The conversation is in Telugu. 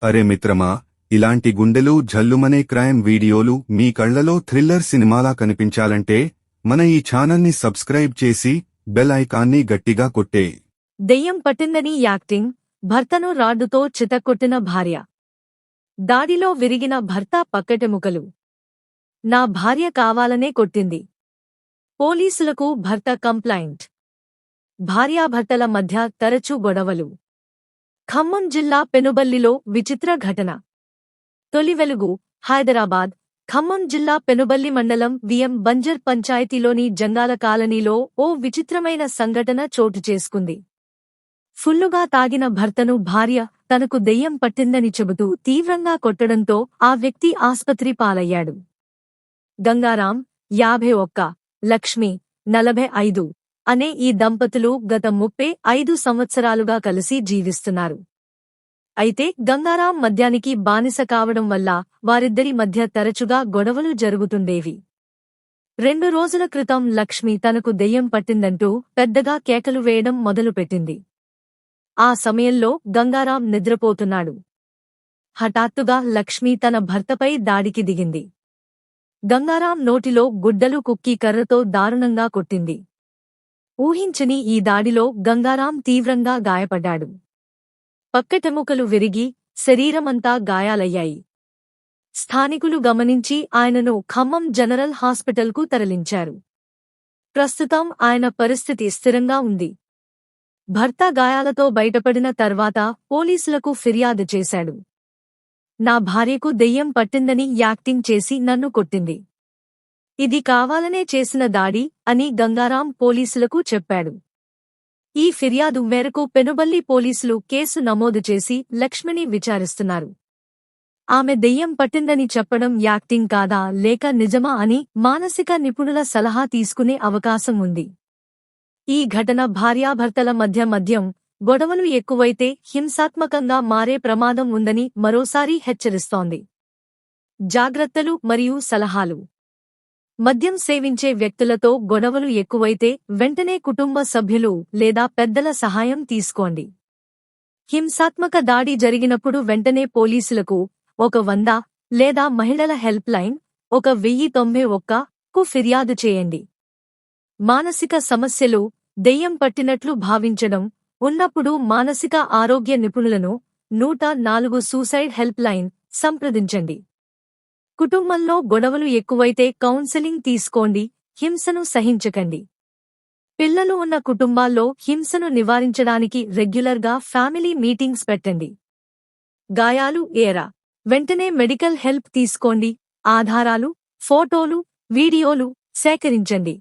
అరే మిత్రమా, ఇలాంటి గుండెలు జల్లుమనే క్రైమ్ వీడియోలు మీ కళ్లలో థ్రిల్లర్ సినిమాలా కనిపించాలంటే మన ఈ ఛానల్ని సబ్స్క్రైబ్ చేసి బెల్ ఐకాన్ని గట్టిగా కొట్టే. దెయ్యం పట్టిందని యాక్టింగ్, భర్తను రాడ్డుతో చితక్కొట్టిన భార్య. దాడిలో విరిగిన భర్త పక్కటెముకలు. నా భార్య కావాలనే కొట్టింది. పోలీసులకు భర్త కంప్లైంట్. భార్యాభర్తల మధ్య తరచూ గొడవలు. ఖమ్మం జిల్లా పెనుబల్లిలో విచిత్ర ఘటన. తొలి వెలుగు. హైదరాబాద్. ఖమ్మం జిల్లా పెనుబల్లి మండలం విఎం బంజర్ పంచాయతీలోని జంగాల కాలనీలో ఓ విచిత్రమైన సంఘటన చోటు చేసుకుంది. ఫుల్లుగా తాగిన భర్తను భార్య తనకు దెయ్యం పట్టిందని చెబుతూ తీవ్రంగా కొట్టడంతో ఆ వ్యక్తి ఆస్పత్రి పాలయ్యాడు. గంగారాం 51, లక్ష్మి 45 అనే ఈ దంపతులు గత 35 సంవత్సరాలుగా కలిసి జీవిస్తున్నారు. అయితే గంగారాం మద్యానికి బానిస కావడం వల్ల వారిద్దరి మధ్య తరచుగా గొడవలు జరుగుతుండేవి. 2 రోజుల క్రితం లక్ష్మి తనకు దెయ్యం పట్టిందంటూ పెద్దగా కేకలు వేయడం మొదలుపెట్టింది. ఆ సమయంలో గంగారాం నిద్రపోతున్నాడు. హఠాత్తుగా లక్ష్మి తన భర్తపై దాడికి దిగింది. గంగారాం నోటిలో గుడ్డలు కుక్కి కర్రతో దారుణంగా కొట్టింది. ఊహించని ఈ దాడిలో గంగారాం తీవ్రంగా గాయపడ్డాడు. పక్కటెముకలు విరిగి శరీరమంతా గాయాలయ్యాయి. స్థానికులు గమనించి ఆయనను ఖమ్మం జనరల్ హాస్పిటల్కు తరలించారు. ప్రస్తుతం ఆయన పరిస్థితి స్థిరంగా ఉంది. భర్త గాయాలతో బయటపడిన తర్వాత పోలీసులకు ఫిర్యాదు చేశాడు. నా భార్యకు దెయ్యం పట్టిందని యాక్టింగ్ చేసి నన్ను కొట్టింది. ఇది కావాలనే చేసిన దాడి అని గంగారాం పోలీసులకు చెప్పాడు. ఈ ఫిర్యాదు మేరకు పెనుబల్లి పోలీసులు కేసు నమోదు చేసి లక్ష్మిని విచారిస్తున్నారు. ఆమె దెయ్యం పట్టిందని చెప్పడం యాక్టింగ్ కాదా లేక నిజమా అని మానసిక నిపుణుల సలహా తీసుకునే అవకాశం ఉంది. ఈ ఘటన భార్యాభర్తల మధ్య గొడవలు ఎక్కువైతే హింసాత్మకంగా మారే ప్రమాదం ఉందని మరోసారి హెచ్చరిస్తోంది. జాగ్రత్తలు మరియు సలహాలు. మద్యం సేవించే వ్యక్తులతో గొడవలు ఎక్కువైతే వెంటనే కుటుంబ సభ్యులు లేదా పెద్దల సహాయం తీసుకోండి. హింసాత్మక దాడి జరిగినప్పుడు వెంటనే పోలీసులకు 100 లేదా మహిళల హెల్ప్ లైన్ 1091కు ఫిర్యాదు చేయండి. మానసిక సమస్యలు, దెయ్యం పట్టినట్లు భావించడం ఉన్నప్పుడు మానసిక ఆరోగ్య నిపుణులను 104 సూసైడ్ హెల్ప్ లైన్ సంప్రదించండి. కుటుంబంలో గొడవలు ఎక్కువైతే కౌన్సెలింగ్ తీసుకోండి. హింసను సహించకండి. పిల్లలు ఉన్న కుటుంబాల్లో హింసను నివారించడానికి రెగ్యులర్గా ఫ్యామిలీ మీటింగ్స్ పెట్టండి. గాయాలు ఏరా వెంటనే మెడికల్ హెల్ప్ తీసుకోండి. ఆధారాలు, ఫోటోలు, వీడియోలు సేకరించండి.